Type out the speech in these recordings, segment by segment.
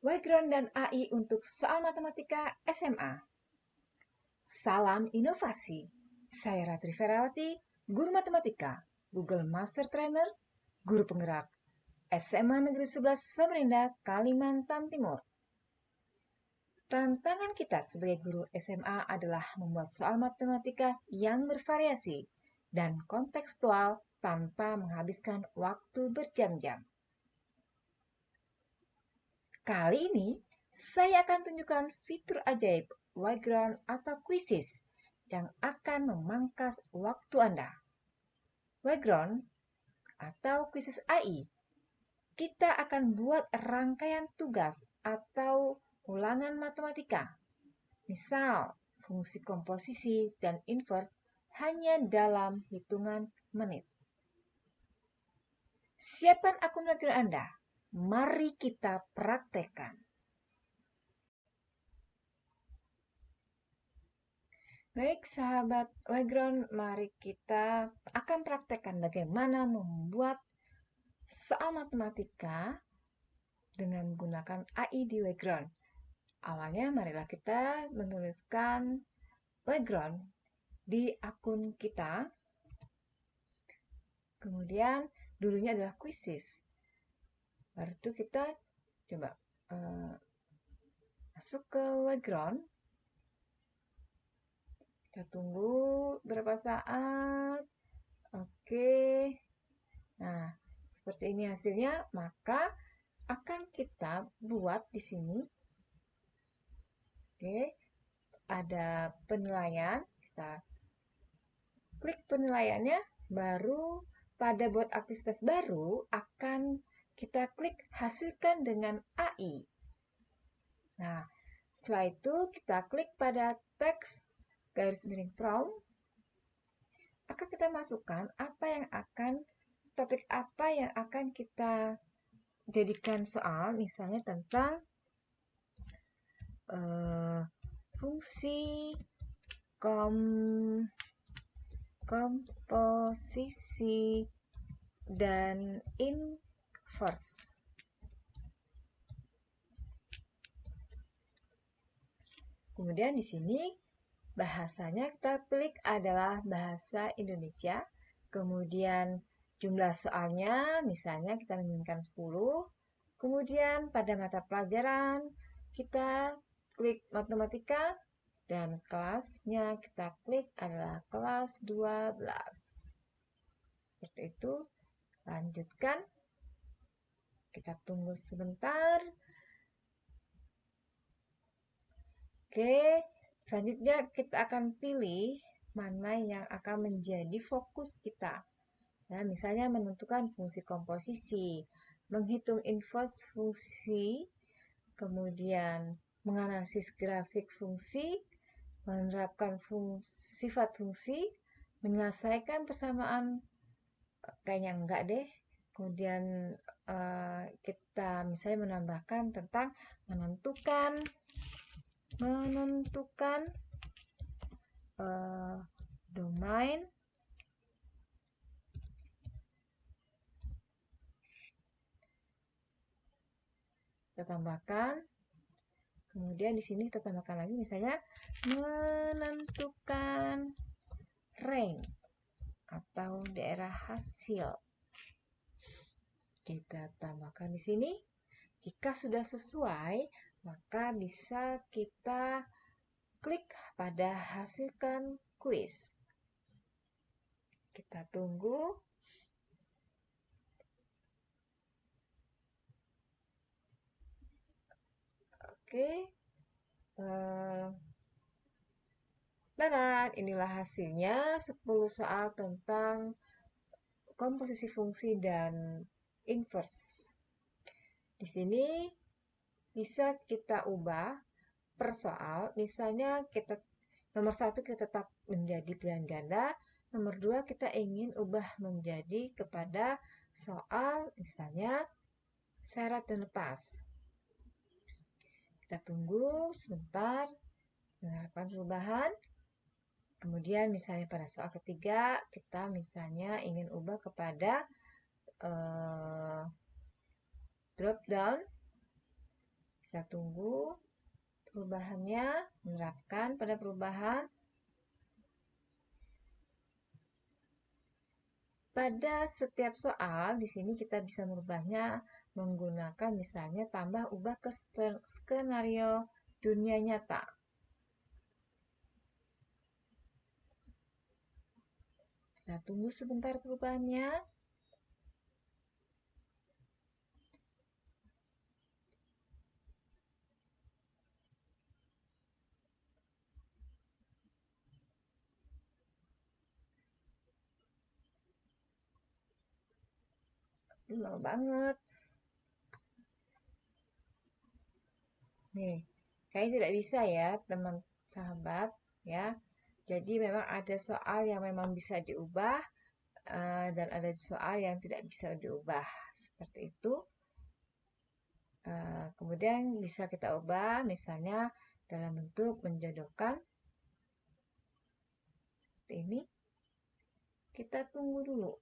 Background dan AI untuk soal matematika SMA. Salam inovasi. Saya Ratri Ferawati, guru matematika, Google Master Trainer, guru penggerak SMA Negeri 11 Samarinda, Kalimantan Timur. Tantangan kita sebagai guru SMA adalah membuat soal matematika yang bervariasi dan kontekstual tanpa menghabiskan waktu berjam-jam. Kali ini, saya akan tunjukkan fitur ajaib Whiteground atau Quizzes yang akan memangkas waktu Anda. Whiteground atau Quizzes AI, kita akan buat rangkaian tugas atau ulangan matematika. Misal, fungsi komposisi dan inverse hanya dalam hitungan menit. Siapkan akun Whiteground Anda. Mari kita praktekkan. Baik sahabat Background, mari kita akan praktekkan bagaimana membuat soal matematika dengan menggunakan AI di Background. Awalnya marilah kita menuliskan Background di akun kita. Kemudian dulunya adalah Quizzes. Baru itu kita coba masuk ke Background. Kita tunggu beberapa saat. Oke. Nah, seperti ini hasilnya, maka akan kita buat di sini. Oke. Ada penilaian, kita klik penilaiannya, baru pada buat aktivitas baru akan kita klik hasilkan dengan AI. Nah, setelah itu kita klik pada teks garis miring prompt, akan kita masukkan topik apa yang akan kita jadikan soal, misalnya tentang fungsi komposisi dan inverse. Kemudian di sini bahasanya kita pilih adalah bahasa Indonesia. Kemudian jumlah soalnya misalnya kita menginginkan 10. Kemudian pada mata pelajaran kita klik matematika dan kelasnya kita klik adalah kelas 12. Seperti itu. Lanjutkan. Kita tunggu sebentar. Oke, selanjutnya kita akan pilih mana yang akan menjadi fokus kita. Nah, misalnya menentukan fungsi komposisi, menghitung inverse fungsi, kemudian menganalisis grafik fungsi, menerapkan sifat fungsi, menyelesaikan persamaan, kayaknya enggak deh. Kemudian kita misalnya menambahkan tentang menentukan domain kita tambahkan. Kemudian di sini kita tambahkan lagi misalnya menentukan rank atau daerah hasil. Kita tambahkan di sini. Jika sudah sesuai, maka bisa kita klik pada hasilkan kuis. Kita tunggu. Oke. Dan inilah hasilnya 10 soal tentang komposisi fungsi dan inverse. Di sini bisa kita ubah per soal, misalnya nomor 1 kita tetap menjadi pilihan ganda, nomor 2 kita ingin ubah menjadi kepada soal misalnya syarat dan lepas. Kita tunggu sebentar, melakukan perubahan. Kemudian misalnya pada soal ketiga kita misalnya ingin ubah kepada drop down. Kita tunggu perubahannya, menerapkan pada perubahan. Pada setiap soal, di sini kita bisa merubahnya menggunakan misalnya tambah ubah ke skenario dunia nyata. Kita tunggu sebentar perubahannya. Lama banget. Nih, kayaknya tidak bisa ya, teman sahabat, ya. Jadi memang ada soal yang memang bisa diubah dan ada soal yang tidak bisa diubah. Seperti itu. Kemudian bisa kita ubah misalnya dalam bentuk menjodohkan seperti ini. Kita tunggu dulu.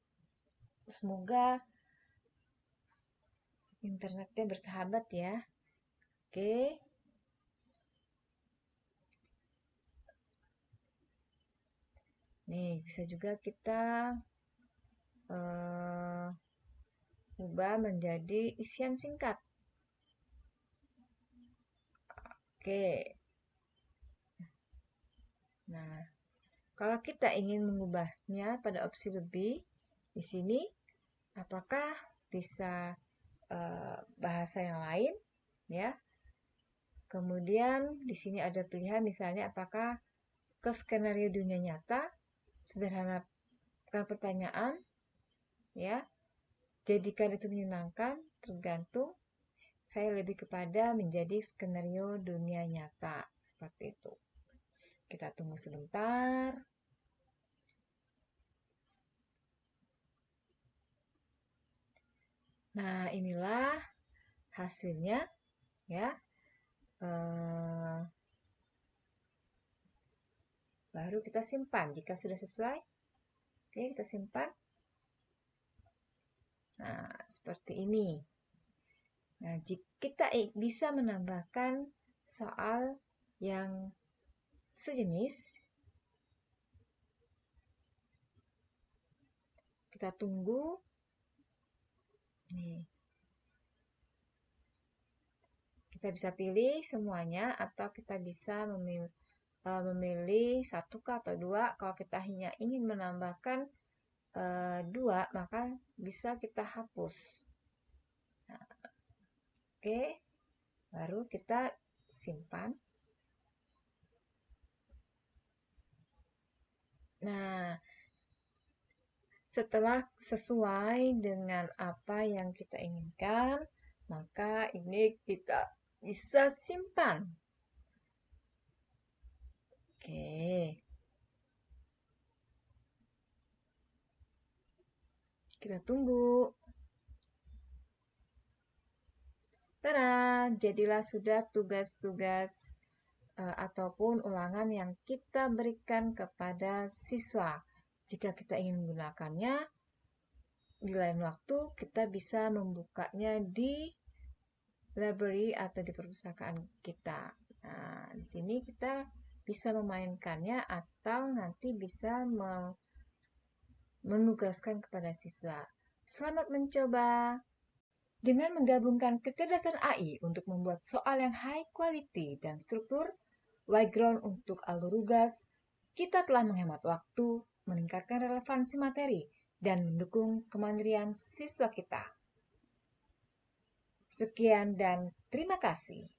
Semoga internetnya bersahabat ya. Oke. Nih, bisa juga kita ubah menjadi isian singkat. Oke. Nah, kalau kita ingin mengubahnya pada opsi lebih, di sini apakah bisa bahasa yang lain, ya? Kemudian di sini ada pilihan misalnya apakah ke skenario dunia nyata, sederhanakan pertanyaan, ya. Jadikan itu menyenangkan, tergantung. Saya lebih kepada menjadi skenario dunia nyata, seperti itu. Kita tunggu sebentar. Nah, inilah hasilnya, ya. Baru kita simpan jika sudah sesuai. Oke, kita simpan. Nah, seperti ini. Nah, jika kita bisa menambahkan soal yang sejenis, kita tunggu. Nih. Kita bisa pilih semuanya atau kita bisa memilih satu atau dua. Kalau kita hanya ingin menambahkan dua, maka bisa kita hapus. Nah, oke, baru kita simpan. Nah, setelah sesuai dengan apa yang kita inginkan, maka ini kita bisa simpan. Oke. Kita tunggu. Tada, jadilah sudah tugas-tugas ataupun ulangan yang kita berikan kepada siswa. Jika kita ingin menggunakannya di lain waktu, kita bisa membukanya di library atau di perpustakaan kita. Nah, di sini kita bisa memainkannya atau nanti bisa menugaskan kepada siswa. Selamat mencoba! Dengan menggabungkan kecerdasan AI untuk membuat soal yang high quality dan struktur, Yground untuk Algorugas, kita telah menghemat waktu, meningkatkan relevansi materi, dan mendukung kemandirian siswa kita. Sekian dan terima kasih.